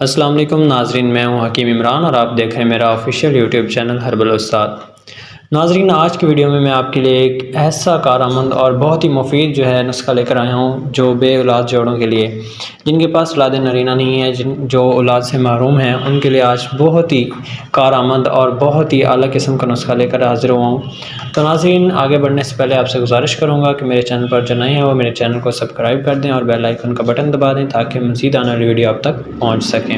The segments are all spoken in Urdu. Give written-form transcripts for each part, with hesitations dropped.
السلام علیکم ناظرین، میں ہوں حکیم عمران اور آپ دیکھ رہے ہیں میرا آفیشیل یوٹیوب چینل ہربل استاد۔ ناظرین، آج کی ویڈیو میں آپ کے لیے ایک ایسا کارآمد اور بہت ہی مفید نسخہ لے کر آیا ہوں جو بے اولاد جوڑوں کے لیے، جن کے پاس اولاد نرینہ نہیں ہے، جو اولاد سے محروم ہیں، ان کے لیے آج بہت ہی کارآمد اور بہت ہی اعلیٰ قسم کا نسخہ لے کر حاضر ہوا ہوں۔ تو ناظرین، آگے بڑھنے سے پہلے آپ سے گزارش کروں گا کہ میرے چینل پر جو نئے ہیں وہ میرے چینل کو سبسکرائب کر دیں اور بیل آئیکن کا بٹن دبا دیں تاکہ مزید آنے والی ویڈیو آپ تک پہنچ سکیں۔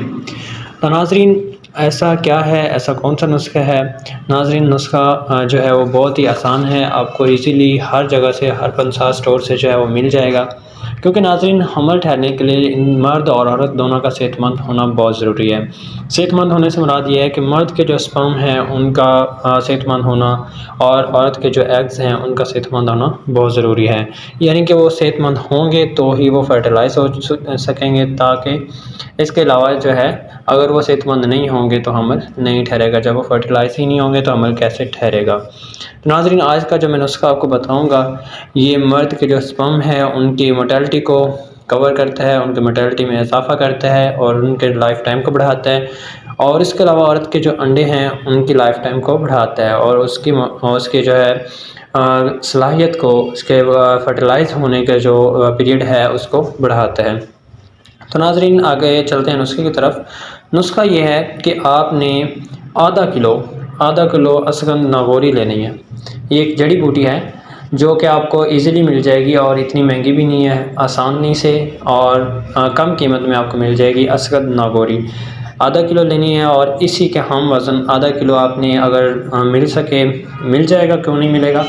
تو ناظرین، ایسا کیا ہے، ایسا کون سا نسخہ ہے؟ ناظرین، نسخہ جو ہے وہ بہت ہی آسان ہے، آپ کو ایزیلی ہر جگہ سے، ہر پنسا اسٹور سے جو ہے وہ مل جائے گا، کیونکہ ناظرین حمل ٹھہرنے کے لیے مرد اور عورت دونوں کا صحت مند ہونا بہت ضروری ہے۔ صحت مند ہونے سے مراد یہ ہے کہ مرد کے جو اسپرم ہیں ان کا صحت مند ہونا اور عورت کے جو ایگز ہیں ان کا صحت مند ہونا بہت ضروری ہے، یعنی کہ وہ صحت مند ہوں گے تو ہی وہ فرٹیلائز ہو سکیں گے، تاکہ اس کے علاوہ جو ہے اگر وہ صحت مند نہیں ہوں گے تو حمل نہیں ٹھہرے گا۔ جب وہ فرٹیلائز ہی نہیں ہوں گے تو حمل کیسے ٹھہرے گا؟ ناظرین، آج کا جو میں نسخہ آپ کو بتاؤں گا یہ مرد کے جو اسپرم ہے ان کی موٹیلٹی کو کور کرتا ہے، ان کی موٹیلٹی میں اضافہ کرتا ہے اور ان کے لائف ٹائم کو بڑھاتا ہے، اور اس کے علاوہ عورت کے جو انڈے ہیں ان کی لائف ٹائم کو بڑھاتا ہے اور اس کی جو ہے صلاحیت کو، اس کے فرٹیلائز ہونے کا جو پیریڈ ہے اس کو بڑھاتا ہے۔ تو ناظرین، آگے چلتے ہیں نسخے کی طرف۔ نسخہ یہ ہے کہ آپ نے آدھا کلو اشگند ناگوری لینی ہے۔ یہ ایک جڑی بوٹی ہے جو کہ آپ کو ایزیلی مل جائے گی اور اتنی مہنگی بھی نہیں ہے، آسانی سے اور کم قیمت میں آپ کو مل جائے گی اشگند ناگوری۔ آدھا کلو لینی ہے اور اسی کے ہم وزن آدھا کلو آپ نے اگر مل سکے، مل جائے گا، کیوں نہیں ملے گا،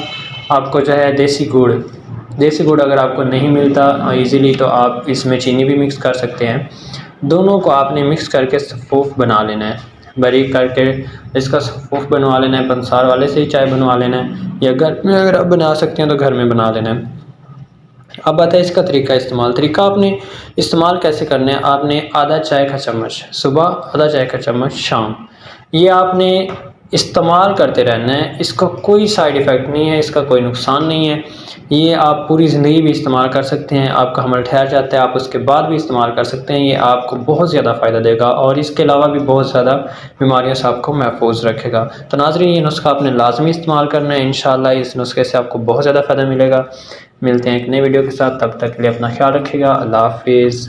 آپ کو جو ہے دیسی گڑ اگر آپ کو نہیں ملتا ایزیلی تو آپ اس میں چینی بھی مکس کر سکتے ہیں۔ دونوں کو آپ نے مکس کر کے صفوف بنا لینا ہے، باریک کر کے اس کا صفوف بنوا لینا ہے، پنسار والے سے ہی چائے بنوا لینا ہے، یا گھر میں اگر آپ بنا سکتے ہیں تو گھر میں بنا لینا ہے۔ اب آتا ہے اس کا طریقہ آپ نے استعمال کیسے کرنا ہے۔ آپ نے آدھا چائے کا چمچ صبح، آدھا چائے کا چمچ شام، یہ آپ نے استعمال کرتے رہنا ہے۔ اس کا کوئی سائیڈ ایفیکٹ نہیں ہے، اس کا کوئی نقصان نہیں ہے، یہ آپ پوری زندگی بھی استعمال کر سکتے ہیں۔ آپ کا حمل ٹھہر جاتا ہے، آپ اس کے بعد بھی استعمال کر سکتے ہیں، یہ آپ کو بہت زیادہ فائدہ دے گا اور اس کے علاوہ بھی بہت زیادہ بیماریوں سے آپ کو محفوظ رکھے گا۔ تو ناظرین، یہ نسخہ آپ نے لازمی استعمال کرنا ہے، انشاءاللہ اس نسخے سے آپ کو بہت زیادہ فائدہ ملے گا۔ ملتے ہیں ایک نئی ویڈیو کے ساتھ، تب تک کے لیے اپنا خیال رکھیے گا۔ اللہ حافظ۔